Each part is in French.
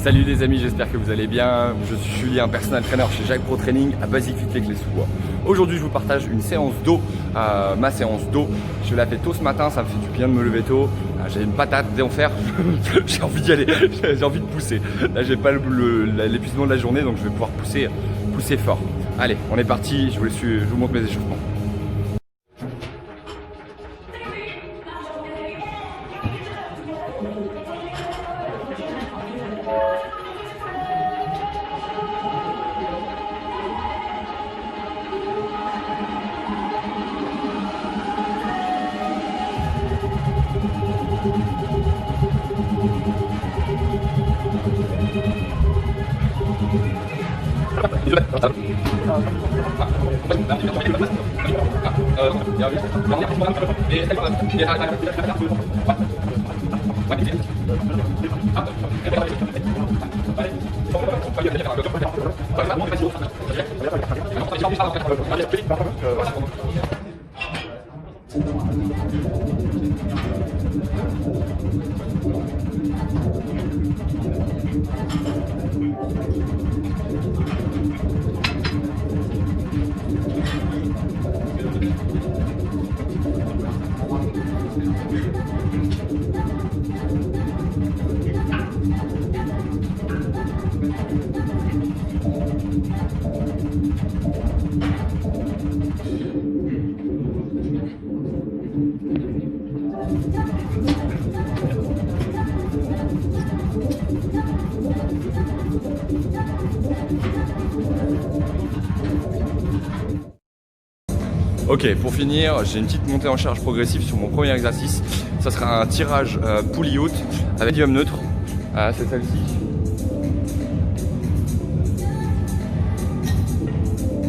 Salut les amis, j'espère que vous allez bien. Je suis Julien, personal trainer chez Jacques Pro Training à Basic Fit Les Clés-sous-Bois. Aujourd'hui, je vous partage une séance d'eau, ma séance d'eau. Je l'ai fait tôt ce matin, ça me fait du bien de me lever tôt. J'ai une patate d'enfer, j'ai envie d'y aller, j'ai envie de pousser. Là, j'ai pas l'épuisement de la journée, donc je vais pouvoir pousser fort. Allez, on est parti, je vous montre mes échauffements. Ok, pour finir, j'ai une petite montée en charge progressive sur mon premier exercice. Ça sera un tirage pulley out avec médium neutre. C'est celle-ci.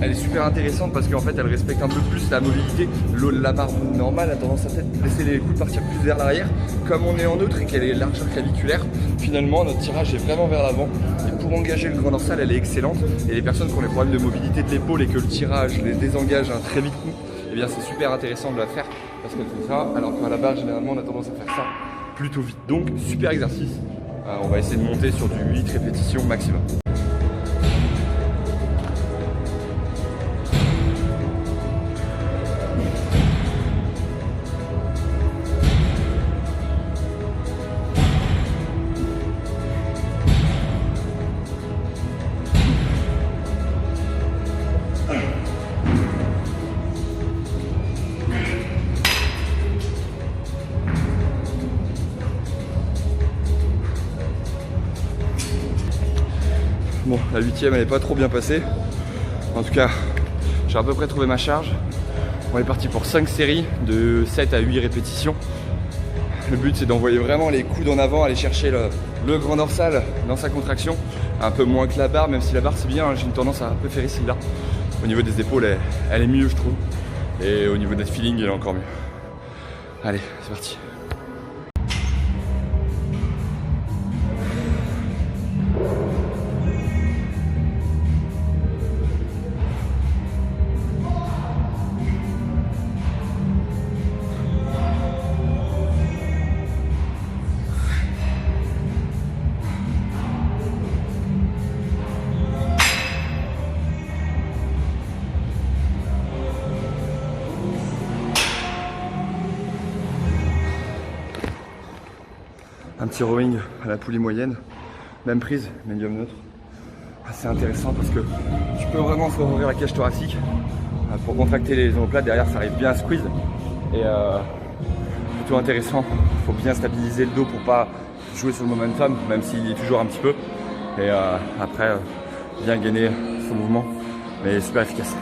Elle est super intéressante parce qu'en fait elle respecte un peu plus la mobilité. La barre normale a tendance à peut-être laisser les coudes partir plus vers l'arrière. Comme on est en neutre et qu'elle est largeur claviculaire, finalement notre tirage est vraiment vers l'avant. Et pour engager le grand dorsal, elle est excellente. Et les personnes qui ont des problèmes de mobilité de l'épaule et que le tirage les désengage à un très vite coup, eh bien c'est super intéressant de la faire parce qu'elle fait ça. Alors qu'à la barre généralement on a tendance à faire ça plutôt vite. Donc super exercice. On va essayer de monter sur du 8 répétitions maximum. Bon, la 8e elle n'est pas trop bien passée. En tout cas, j'ai à peu près trouvé ma charge. On est parti pour 5 séries de 7 à 8 répétitions. Le but c'est d'envoyer vraiment les coudes en avant, aller chercher le grand dorsal dans sa contraction. Un peu moins que la barre, même si la barre c'est bien, j'ai une tendance à préférer celle-là. Au niveau des épaules, elle est mieux je trouve. Et au niveau des feelings, elle est encore mieux. Allez, c'est parti. Un petit rowing à la poulie moyenne, même prise, médium neutre. C'est intéressant parce que tu peux vraiment faire ouvrir la cage thoracique pour contracter les omoplates. Derrière, ça arrive bien à squeeze et plutôt intéressant. Il faut bien stabiliser le dos pour pas jouer sur le momentum, même s'il est toujours un petit peu. Et après, bien gainer son mouvement, mais super efficace.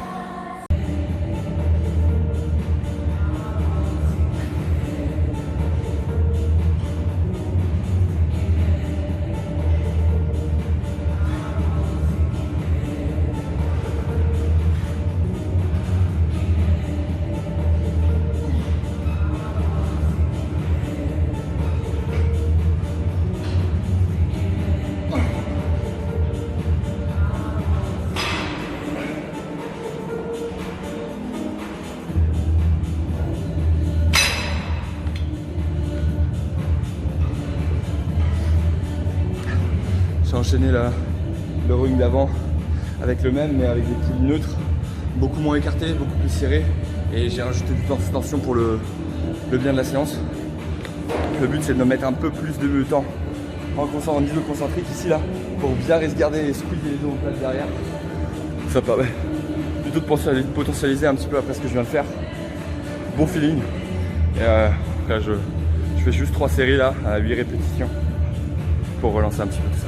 J'ai enchaîné le rowing d'avant avec le même, mais avec des poulies neutres, beaucoup moins écartées, beaucoup plus serrées. Et j'ai rajouté du temps de suspension pour le bien de la séance. Le but, c'est de me mettre un peu plus de temps en iso concentrique ici, là, pour bien garder et squeezer les dos en place derrière. Ça permet plutôt de potentialiser un petit peu après ce que je viens de faire. Bon feeling. Et là, je fais juste 3 séries là, à 8 répétitions, pour relancer un petit peu tout ça.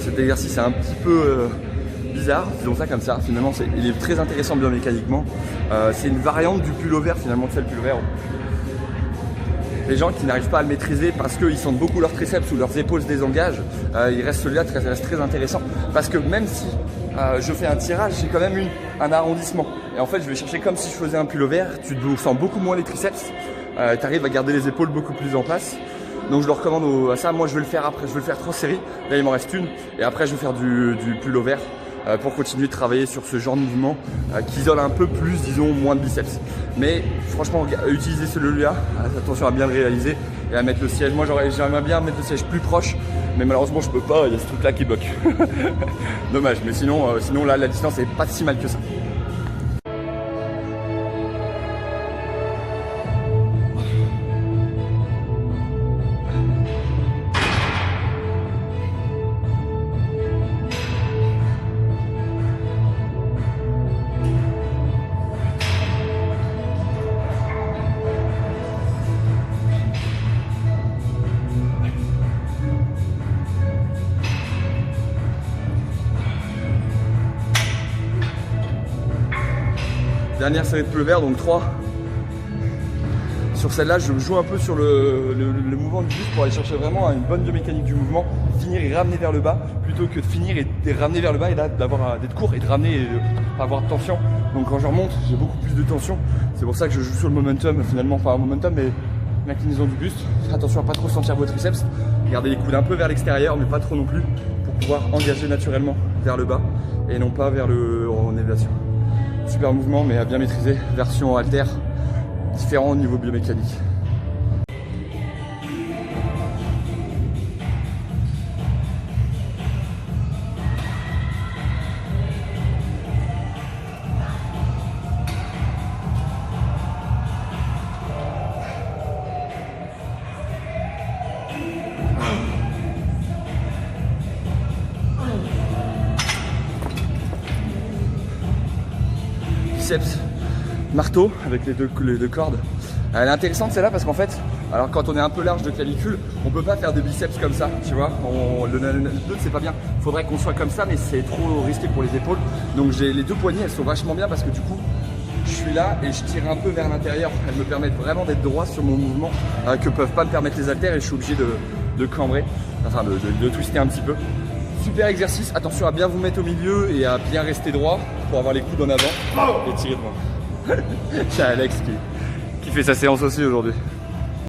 Cet exercice est un petit peu bizarre, disons ça comme ça. Finalement, il est très intéressant biomécaniquement. C'est une variante du pullover finalement, de celle pullover. Les gens qui n'arrivent pas à le maîtriser parce qu'ils sentent beaucoup leurs triceps ou leurs épaules se désengagent, il reste celui-là reste très intéressant. Parce que même si je fais un tirage, j'ai quand même un arrondissement. Et en fait, je vais chercher comme si je faisais un pullover. Tu te sens beaucoup moins les triceps. Tu arrives à garder les épaules beaucoup plus en place. Donc je le recommande à ça. Moi, je vais le faire après. Je vais le faire 3 séries. Là, il m'en reste une. Et après, je vais faire du pullover pour continuer de travailler sur ce genre de mouvement qui isole un peu plus, disons, moins de biceps. Mais franchement, utiliser celui-là, attention à bien le réaliser et à mettre le siège. Moi, j'aimerais bien mettre le siège plus proche, mais malheureusement, je peux pas. Il y a ce truc-là qui bloque. Dommage. Mais sinon là, la distance est pas si mal que ça. Dernière série de pullover, donc 3. Sur celle-là, je joue un peu sur le mouvement du buste pour aller chercher vraiment une bonne biomécanique du mouvement, finir et ramener vers le bas, plutôt que de finir et ramener vers le bas et là d'être court et de ramener et de pas avoir de tension. Donc quand je remonte, j'ai beaucoup plus de tension. C'est pour ça que je joue sur le momentum finalement, enfin un momentum mais l'inclinaison du buste. Attention à pas trop sentir vos triceps. Gardez les coudes un peu vers l'extérieur, mais pas trop non plus, pour pouvoir engager naturellement vers le bas et non pas vers le en élévation. Super mouvement mais à bien maîtriser, version haltère, différent au niveau biomécanique. Biceps marteau avec les deux cordes. Elle est intéressante celle-là parce qu'en fait, alors quand on est un peu large de clavicule, on peut pas faire de biceps comme ça, tu vois. Le neutre c'est pas bien. Faudrait qu'on soit comme ça, mais c'est trop risqué pour les épaules. Donc j'ai les deux poignées, elles sont vachement bien parce que du coup, je suis là et je tire un peu vers l'intérieur. Elles me permettent vraiment d'être droit sur mon mouvement que peuvent pas me permettre les haltères et je suis obligé de cambrer, enfin de twister un petit peu. Super exercice, attention à bien vous mettre au milieu et à bien rester droit pour avoir les coudes en avant et tirer devant. C'est Alex qui fait sa séance aussi aujourd'hui.